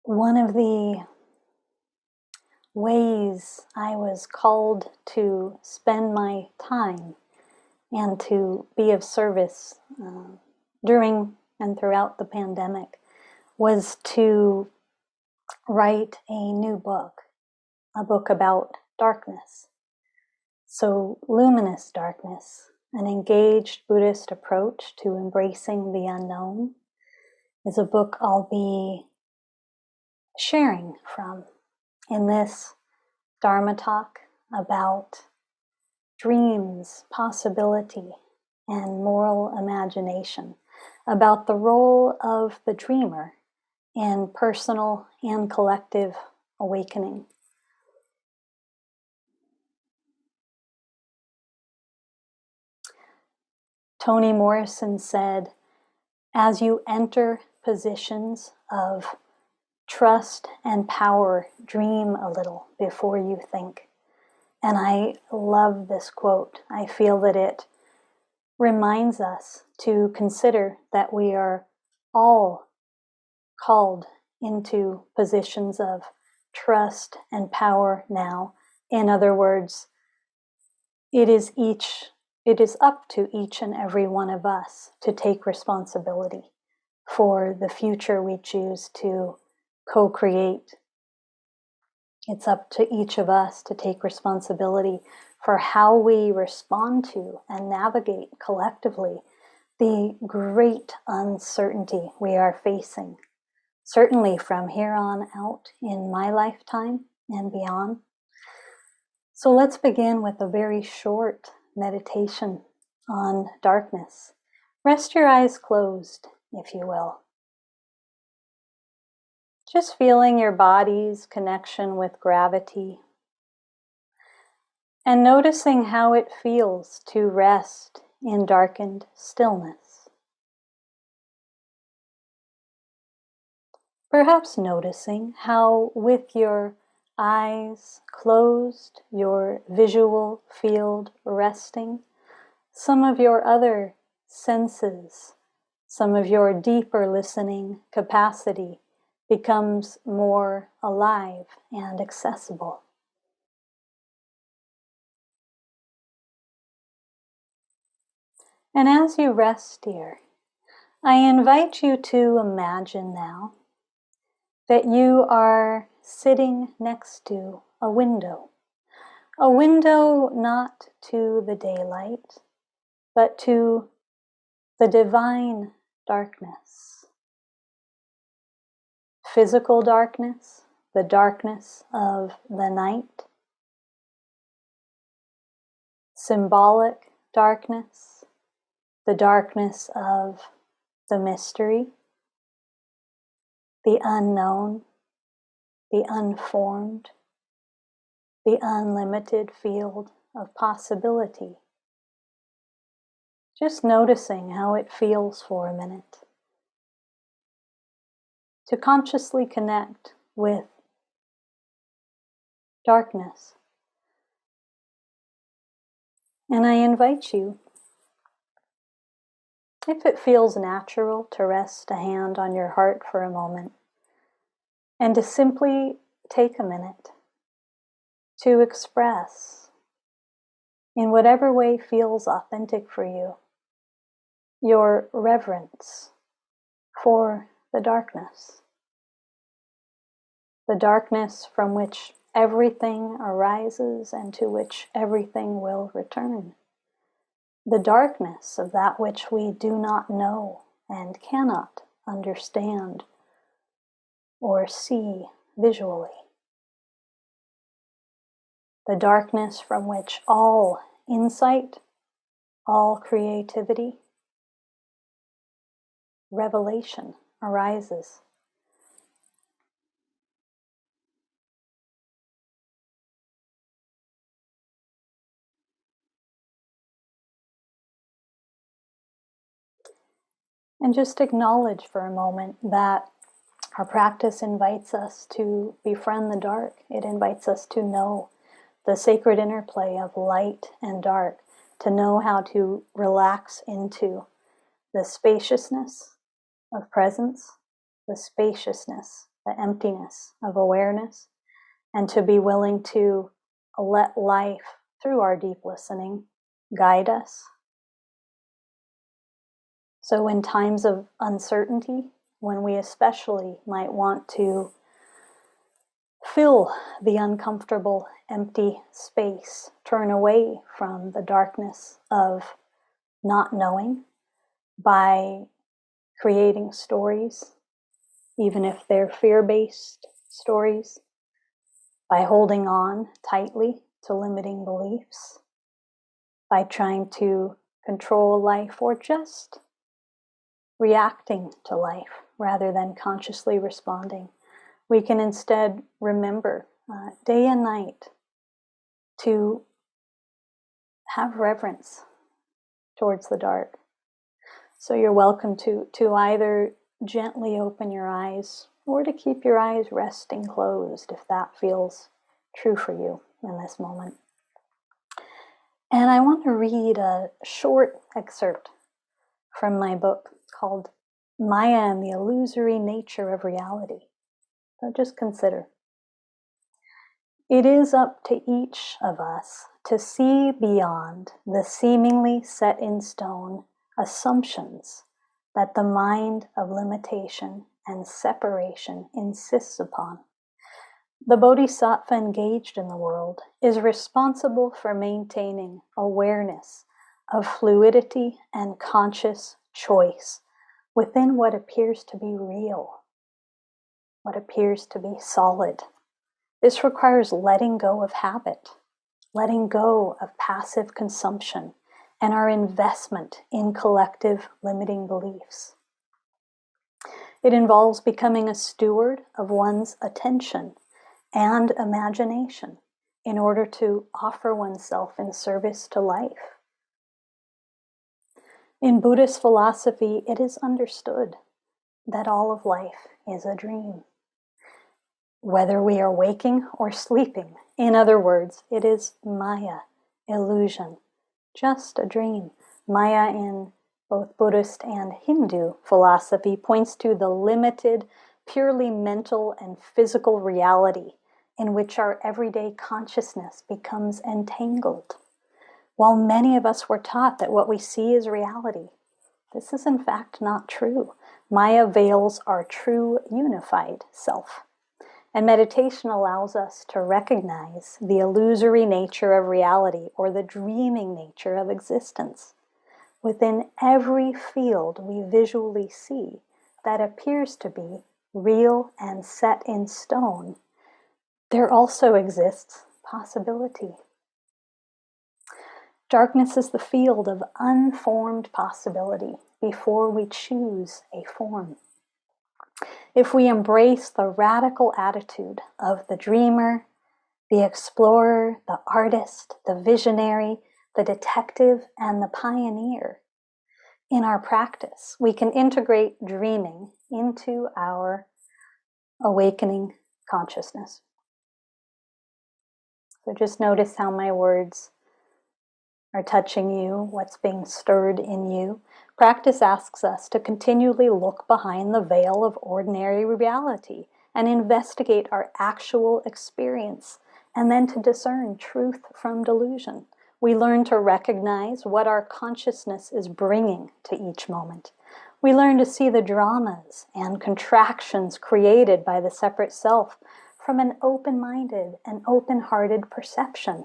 One of the ways I was called to spend my time and to be of service during and throughout the pandemic was to write a new book, a book about darkness. So, luminous darkness, an engaged Buddhist approach to embracing the unknown, is a book I'll be sharing from in this Dharma talk about dreams, possibility, and moral imagination, about the role of the dreamer in personal and collective awakening. Toni Morrison said, as you enter positions of trust and power, dream a little before you think. And I love this quote. I feel that it reminds us to consider that we are all called into positions of trust and power now. In other words, it is up to each and every one of us to take responsibility for the future we choose to co-create. It's up to each of us to take responsibility for how we respond to and navigate collectively the great uncertainty we are facing, certainly from here on out in my lifetime and beyond. So let's begin with a very short meditation on darkness. Rest your eyes closed, if you will. Just feeling your body's connection with gravity and noticing how it feels to rest in darkened stillness. Perhaps noticing how, with your eyes closed, your visual field resting, some of your other senses, some of your deeper listening capacity becomes more alive and accessible. And as you rest here, I invite you to imagine now that you are sitting next to a window not to the daylight, but to the divine darkness. Physical darkness, the darkness of the night. Symbolic darkness, the darkness of the mystery, the unknown, the unformed, the unlimited field of possibility. Just noticing how it feels for a minute. To consciously connect with darkness. And I invite you, if it feels natural, to rest a hand on your heart for a moment and to simply take a minute to express, in whatever way feels authentic for you, your reverence for the darkness from which everything arises and to which everything will return. The darkness of that which we do not know and cannot understand or see visually. The darkness from which all insight, all creativity, revelation arises. And just acknowledge for a moment that our practice invites us to befriend the dark. It invites us to know the sacred interplay of light and dark, to know how to relax into the spaciousness of presence, the spaciousness the emptiness of awareness, and to be willing to let life, through our deep listening, guide us. So in times of uncertainty, when we especially might want to fill the uncomfortable, empty space, turn away from the darkness of not knowing by creating stories, even if they're fear-based stories, by holding on tightly to limiting beliefs, by trying to control life, or just reacting to life rather than consciously responding. We can instead remember day and night to have reverence towards the dark. So you're welcome to either gently open your eyes or to keep your eyes resting closed if that feels true for you in this moment. And I want to read a short excerpt from my book called Maya and the Illusory Nature of Reality. So just consider. It is up to each of us to see beyond the seemingly set in stone assumptions that the mind of limitation and separation insists upon. The bodhisattva engaged in the world is responsible for maintaining awareness of fluidity and conscious choice within what appears to be real, what appears to be solid. This requires letting go of habit, letting go of passive consumption, and our investment in collective limiting beliefs. It involves becoming a steward of one's attention and imagination in order to offer oneself in service to life. In Buddhist philosophy, it is understood that all of life is a dream, whether we are waking or sleeping. In other words, it is Maya, illusion, just a dream. Maya in both Buddhist and Hindu philosophy points to the limited, purely mental and physical reality in which our everyday consciousness becomes entangled. While many of us were taught that what we see is reality, this is in fact not true. Maya veils our true unified self. And meditation allows us to recognize the illusory nature of reality, or the dreaming nature of existence. Within every field we visually see that appears to be real and set in stone, there also exists possibility. Darkness is the field of unformed possibility before we choose a form. If we embrace the radical attitude of the dreamer, the explorer, the artist, the visionary, the detective, and the pioneer, in our practice, we can integrate dreaming into our awakening consciousness. So just notice how my words are touching you, what's being stirred in you. Practice asks us to continually look behind the veil of ordinary reality and investigate our actual experience, and then to discern truth from delusion. We learn to recognize what our consciousness is bringing to each moment. We learn to see the dramas and contractions created by the separate self from an open-minded and open-hearted perception.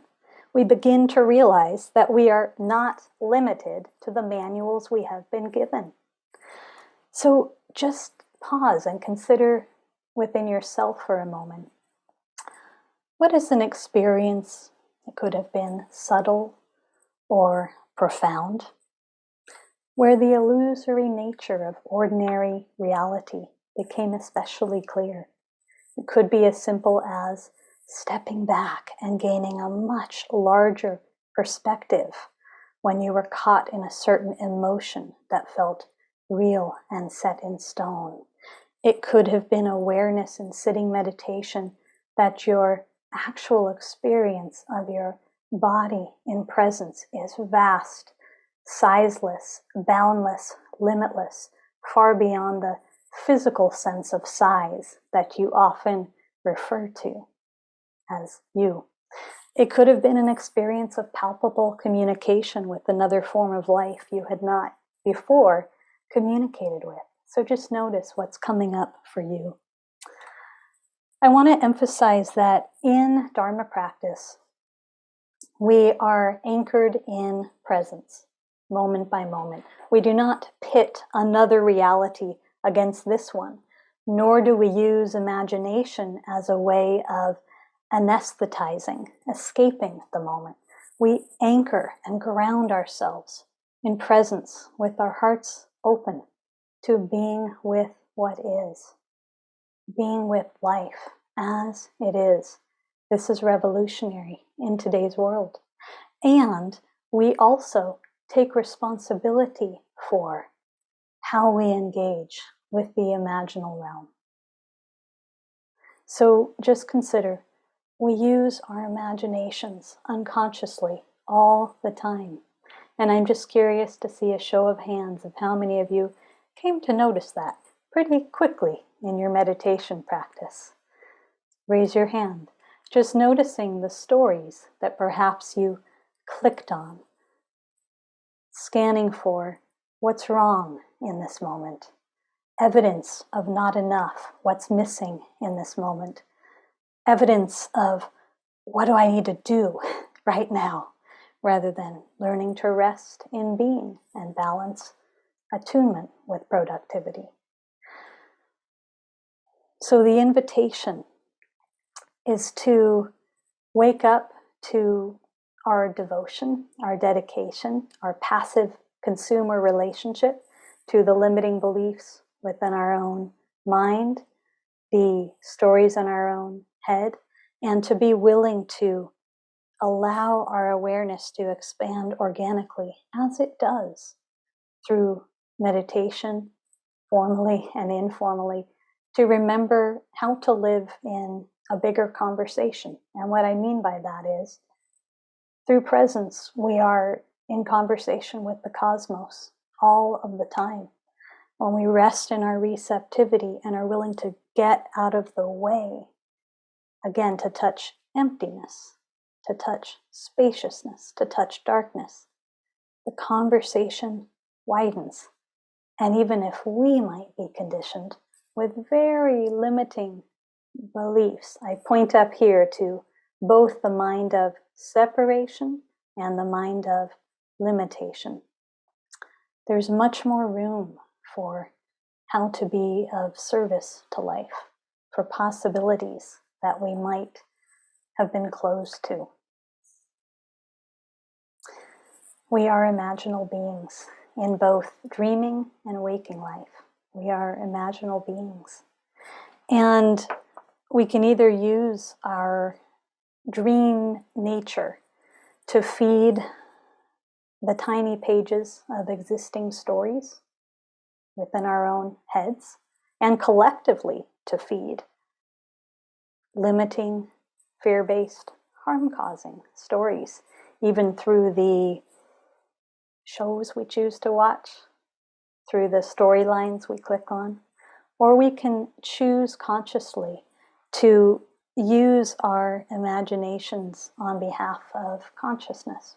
We begin to realize that we are not limited to the manuals we have been given. So just pause and consider within yourself for a moment. What is an experience that could have been subtle or profound, where the illusory nature of ordinary reality became especially clear? It could be as simple as stepping back and gaining a much larger perspective when you were caught in a certain emotion that felt real and set in stone. It could have been awareness in sitting meditation that your actual experience of your body in presence is vast, sizeless, boundless, limitless, far beyond the physical sense of size that you often refer to as you. It could have been an experience of palpable communication with another form of life you had not before communicated with. So just notice what's coming up for you. I want to emphasize that in Dharma practice, we are anchored in presence, moment by moment. We do not pit another reality against this one, nor do we use imagination as a way of anesthetizing, escaping the moment. We anchor and ground ourselves in presence with our hearts open to being with what is, being with life as it is. This is revolutionary in today's world. And we also take responsibility for how we engage with the imaginal realm. So just consider, we use our imaginations unconsciously all the time. And I'm just curious to see a show of hands of how many of you came to notice that pretty quickly in your meditation practice. Raise your hand. Just noticing the stories that perhaps you clicked on, scanning for what's wrong in this moment, evidence of not enough, what's missing in this moment, evidence of what do I need to do right now, rather than learning to rest in being and balance attunement with productivity. So the invitation is to wake up to our devotion, our dedication, our passive consumer relationship to the limiting beliefs within our own mind, the stories in our own head, and to be willing to allow our awareness to expand organically as it does through meditation, formally and informally, to remember how to live in a bigger conversation. And what I mean by that is, through presence, we are in conversation with the cosmos all of the time. When we rest in our receptivity and are willing to get out of the way, again, to touch emptiness, to touch spaciousness, to touch darkness, the conversation widens. And even if we might be conditioned with very limiting beliefs, I point up here to both the mind of separation and the mind of limitation. There's much more room for how to be of service to life, for possibilities that we might have been closed to. We are imaginal beings in both dreaming and waking life. We are imaginal beings. And we can either use our dream nature to feed the tiny pages of existing stories within our own heads, and collectively to feed limiting, fear-based, harm-causing stories, even through the shows we choose to watch, through the storylines we click on. Or we can choose consciously to use our imaginations on behalf of consciousness.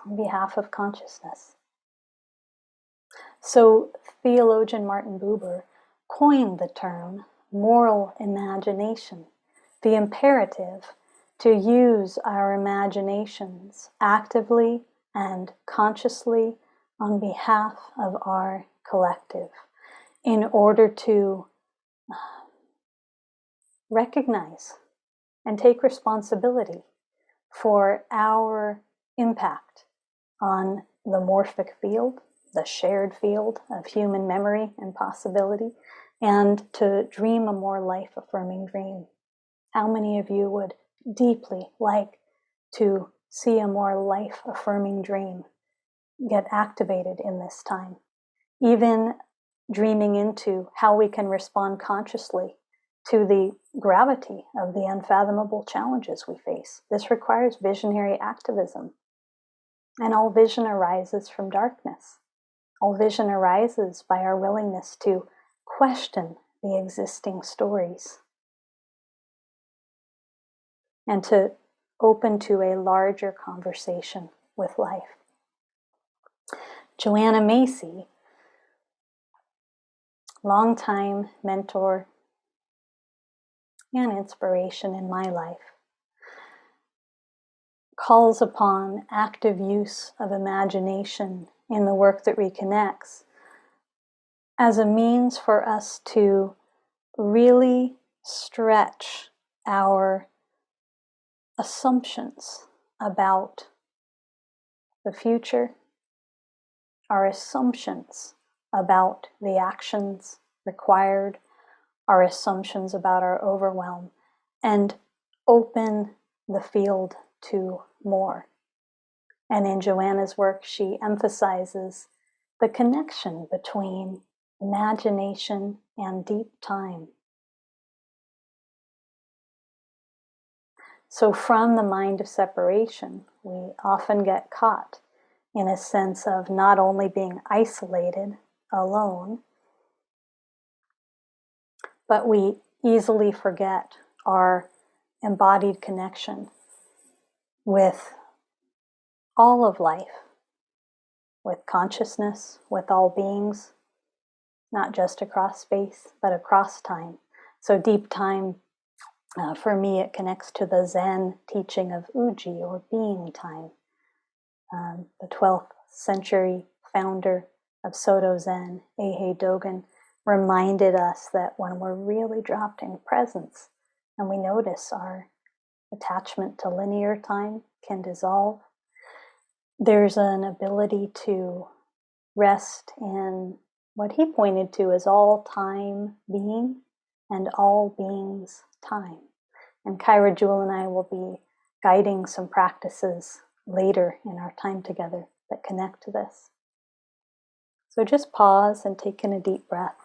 On behalf of consciousness. So theologian Martin Buber coined the term moral imagination, the imperative to use our imaginations actively and consciously on behalf of our collective in order to recognize and take responsibility for our impact on the morphic field, the shared field of human memory and possibility, and to dream a more life-affirming dream. How many of you would deeply like to see a more life-affirming dream get activated in this time? Even dreaming into how we can respond consciously to the gravity of the unfathomable challenges we face. This requires visionary activism. And all vision arises from darkness. All vision arises by our willingness to question the existing stories and to open to a larger conversation with life. Joanna Macy, longtime mentor and inspiration in my life, calls upon active use of imagination in the work that reconnects as a means for us to really stretch our assumptions about the future, our assumptions about the actions required, our assumptions about our overwhelm, and open the field to more. And in Joanna's work, she emphasizes the connection between imagination and deep time. So from the mind of separation, we often get caught in a sense of not only being isolated, alone, but we easily forget our embodied connection with all of life, with consciousness, with all beings, not just across space, but across time. So deep time, for me, it connects to the Zen teaching of Uji, or being time. The 12th century founder of Soto Zen, Eihei Dogen, reminded us that when we're really dropped in presence and we notice our attachment to linear time can dissolve, there's an ability to rest in what he pointed to as all time being and all beings time. And Kyra Jewel and I will be guiding some practices later in our time together that connect to this. So just pause and take in a deep breath.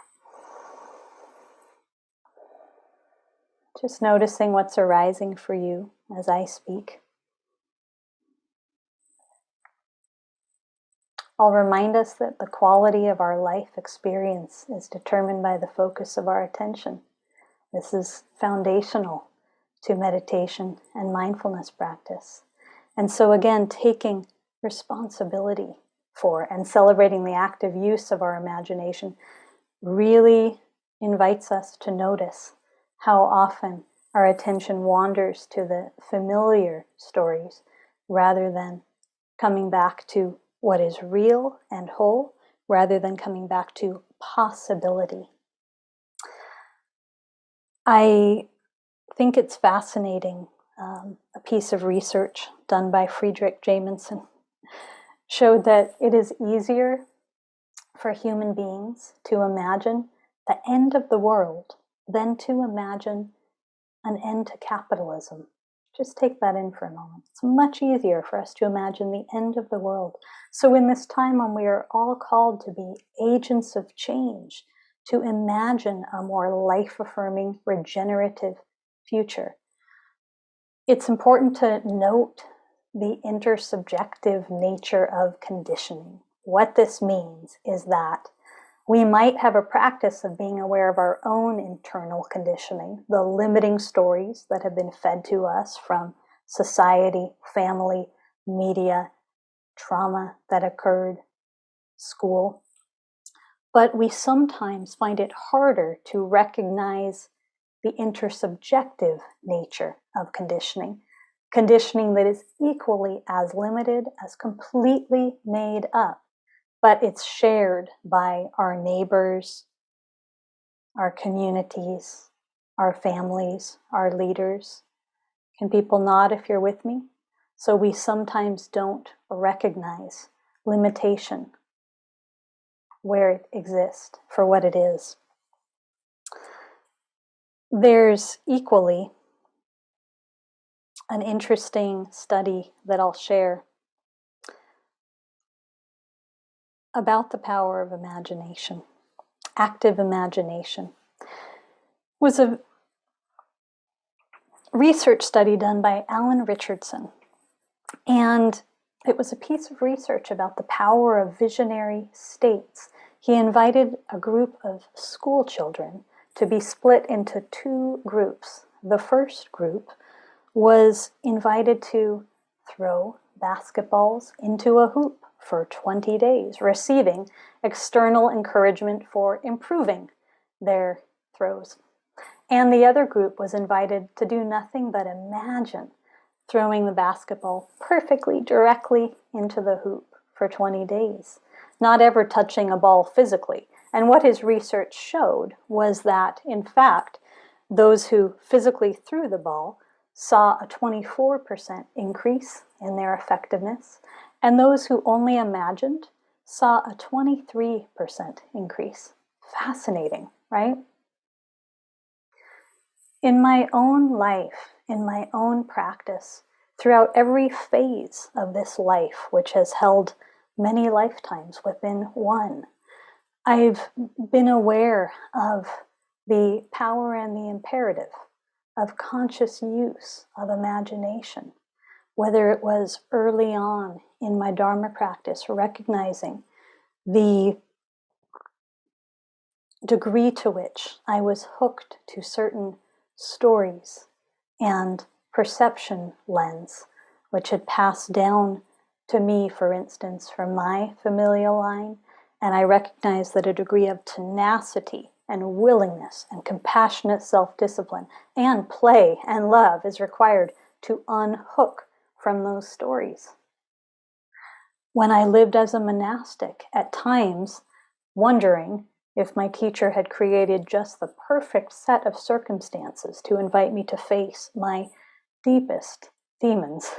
Just noticing what's arising for you as I speak. I'll remind us that the quality of our life experience is determined by the focus of our attention. This is foundational to meditation and mindfulness practice. And so again, taking responsibility for and celebrating the active use of our imagination really invites us to notice how often our attention wanders to the familiar stories rather than coming back to what is real and whole, rather than coming back to possibility. I think it's fascinating. A piece of research done by Friedrich Jameson showed that it is easier for human beings to imagine the end of the world than to imagine an end to capitalism. Just take that in for a moment. It's much easier for us to imagine the end of the world. So in this time when we are all called to be agents of change, to imagine a more life-affirming, regenerative future, it's important to note the intersubjective nature of conditioning. What this means is that we might have a practice of being aware of our own internal conditioning, the limiting stories that have been fed to us from society, family, media, trauma that occurred, school. But we sometimes find it harder to recognize the intersubjective nature of conditioning that is equally as limited, as completely made up, but it's shared by our neighbors, our communities, our families, our leaders. Can people nod if you're with me? So we sometimes don't recognize limitation where it exists for what it is. There's equally an interesting study that I'll share about the power of imagination. Active imagination was a research study done by Alan Richardson. And it was a piece of research about the power of visionary states he invited a group of school children to be split into two groups. The first group was invited to throw basketballs into a hoop for 20 days, receiving external encouragement for improving their throws. And the other group was invited to do nothing but imagine throwing the basketball perfectly directly into the hoop for 20 days, not ever touching a ball physically. And what his research showed was that, in fact, those who physically threw the ball saw a 24% increase in their effectiveness, and those who only imagined saw a 23% increase. Fascinating, right? In my own life, in my own practice, throughout every phase of this life, which has held many lifetimes within one, I've been aware of the power and the imperative of conscious use of imagination, whether it was early on in my Dharma practice, recognizing the degree to which I was hooked to certain stories and perception lens, which had passed down to me, for instance, from my familial line. And I recognized that a degree of tenacity and willingness and compassionate self-discipline and play and love is required to unhook from those stories. When I lived as a monastic, at times wondering if my teacher had created just the perfect set of circumstances to invite me to face my deepest demons,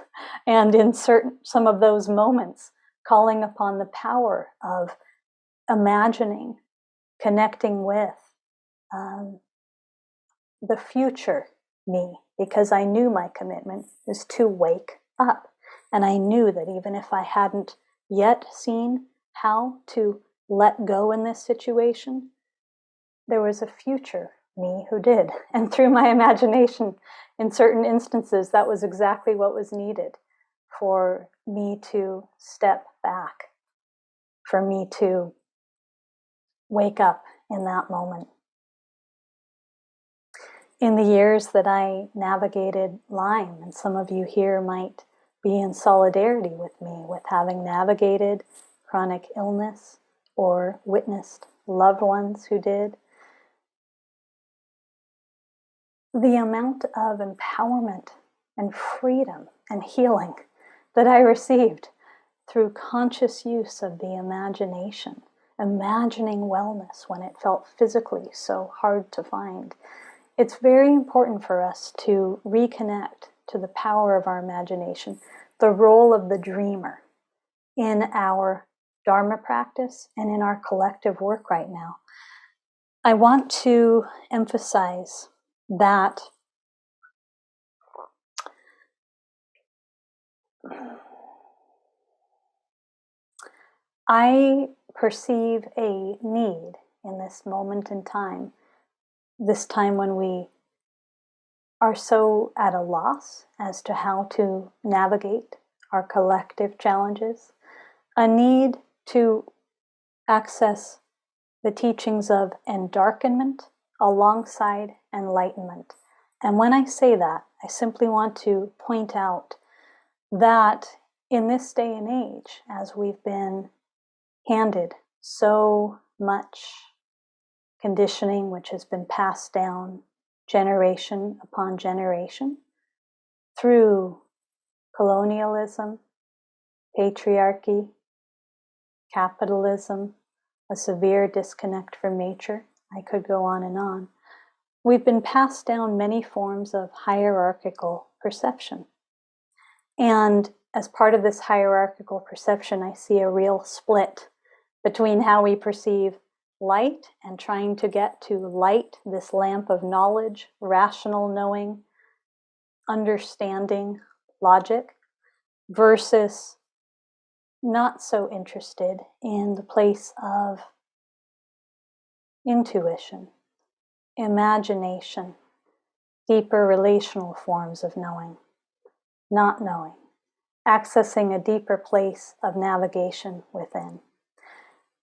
and in some of those moments, calling upon the power of imagining, connecting with the future me, because I knew my commitment was to wake up. And I knew that even if I hadn't yet seen how to let go in this situation, there was a future me who did. And through my imagination, in certain instances, that was exactly what was needed for me to step back, for me to wake up in that moment. In the years that I navigated Lyme, and some of you here might be in solidarity with me with having navigated chronic illness or witnessed loved ones who did, the amount of empowerment and freedom and healing that I received through conscious use of the imagination, imagining wellness when it felt physically so hard to find. It's very important for us to reconnect to the power of our imagination, the role of the dreamer in our Dharma practice and in our collective work right now. I want to emphasize that I perceive a need in this moment in time, this time when we are so at a loss as to how to navigate our collective challenges, a need to access the teachings of endarkenment alongside enlightenment. And when I say that, I simply want to point out that in this day and age, as we've been handed so much conditioning which has been passed down generation upon generation through colonialism, patriarchy, capitalism, a severe disconnect from nature. I could go on and on. We've been passed down many forms of hierarchical perception. And as part of this hierarchical perception, I see a real split between how we perceive light and trying to get to light this lamp of knowledge, rational knowing, understanding, logic, versus not so interested in the place of intuition, imagination, deeper relational forms of knowing, not knowing, accessing a deeper place of navigation within.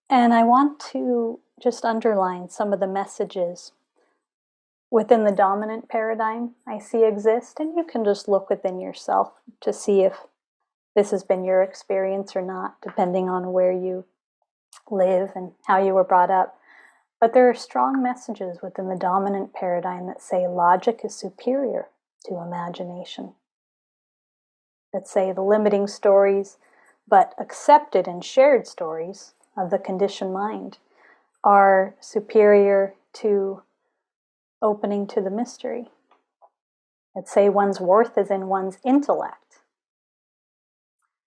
And I want to just underline some of the messages within the dominant paradigm I see exist, and you can just look within yourself to see if this has been your experience or not, depending on where you live and how you were brought up. But there are strong messages within the dominant paradigm that say logic is superior to imagination, that say the limiting stories, but accepted and shared stories of the conditioned mind are superior to opening to the mystery. That say one's worth is in one's intellect.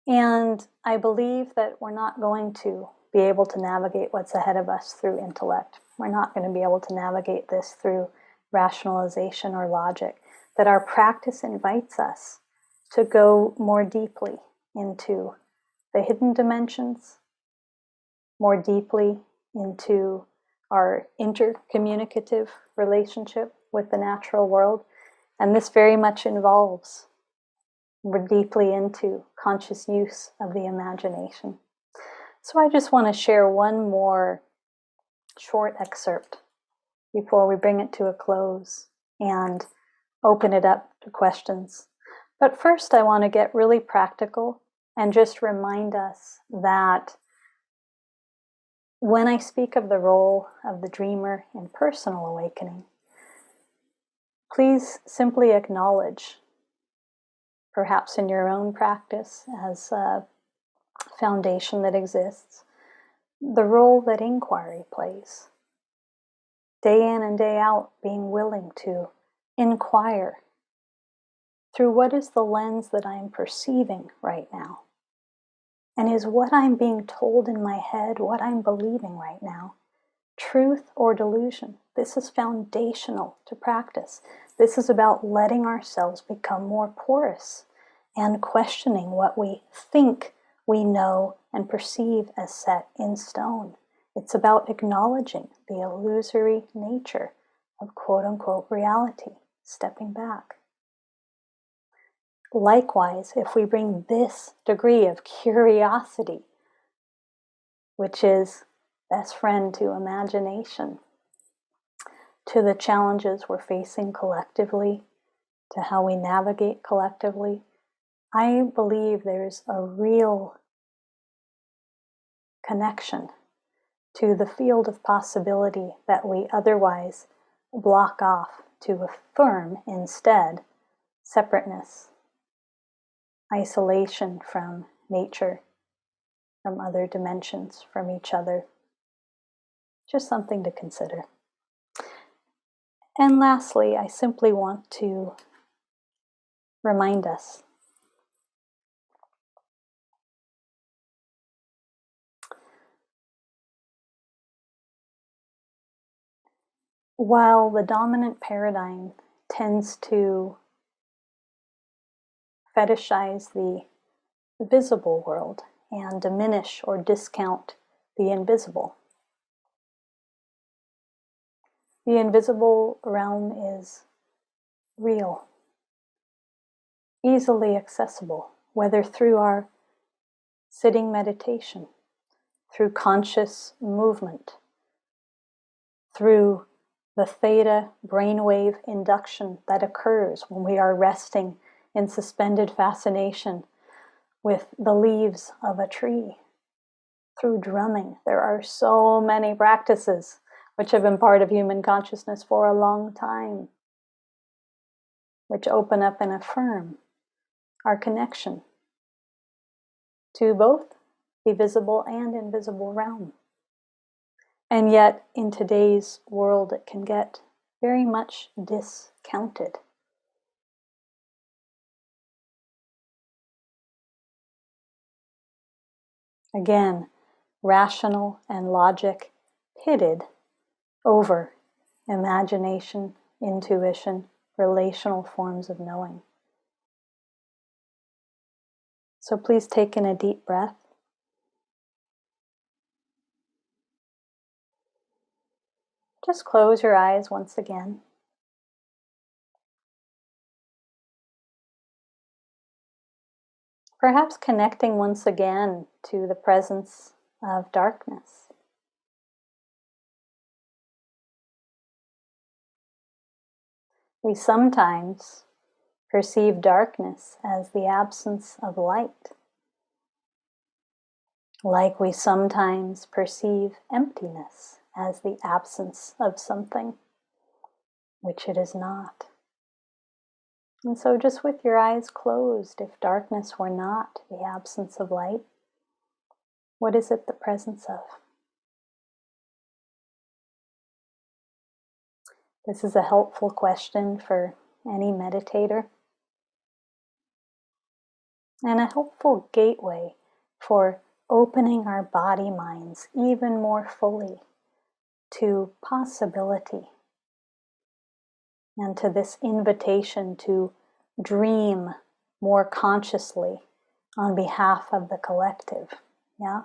And I believe that we're not going to be able to navigate what's ahead of us through intellect. We're not going to be able to navigate this through rationalization or logic. That our practice invites us to go more deeply into the hidden dimensions, more deeply into our intercommunicative relationship with the natural world. And this very much involves more deeply into conscious use of the imagination. So I just want to share one more short excerpt before we bring it to a close and open it up to questions. But first, I want to get really practical and just remind us that when I speak of the role of the dreamer in personal awakening, please simply acknowledge, perhaps in your own practice as a foundation that exists, the role that inquiry plays. Day in and day out, being willing to inquire through what is the lens that I'm perceiving right now. And is what I'm being told in my head, what I'm believing right now, truth or delusion? This is foundational to practice. This is about letting ourselves become more porous and questioning what we think we know and perceive as set in stone. It's about acknowledging the illusory nature of quote-unquote reality, stepping back. Likewise, if we bring this degree of curiosity, which is best friend to imagination, to the challenges we're facing collectively, to how we navigate collectively, I believe there's a real connection to the field of possibility that we otherwise block off to affirm instead separateness, isolation from nature, from other dimensions, from each other. Just something to consider. And lastly, I simply want to remind us while the dominant paradigm tends to fetishize the visible world and diminish or discount the invisible, the invisible realm is real, easily accessible, whether through our sitting meditation, through conscious movement, through the theta brainwave induction that occurs when we are resting in suspended fascination with the leaves of a tree, through drumming. There are so many practices which have been part of human consciousness for a long time, which open up and affirm our connection to both the visible and invisible realm. And yet, in today's world, it can get very much discounted. Again, rational and logic pitted over imagination, intuition, relational forms of knowing. So please take in a deep breath. Just close your eyes once again. Perhaps connecting once again to the presence of darkness. We sometimes perceive darkness as the absence of light, like we sometimes perceive emptiness as the absence of something, which it is not. And so just with your eyes closed, if darkness were not the absence of light, what is it the presence of? This is a helpful question for any meditator, and a helpful gateway for opening our body minds even more fully to possibility and to this invitation to dream more consciously on behalf of the collective. Yeah?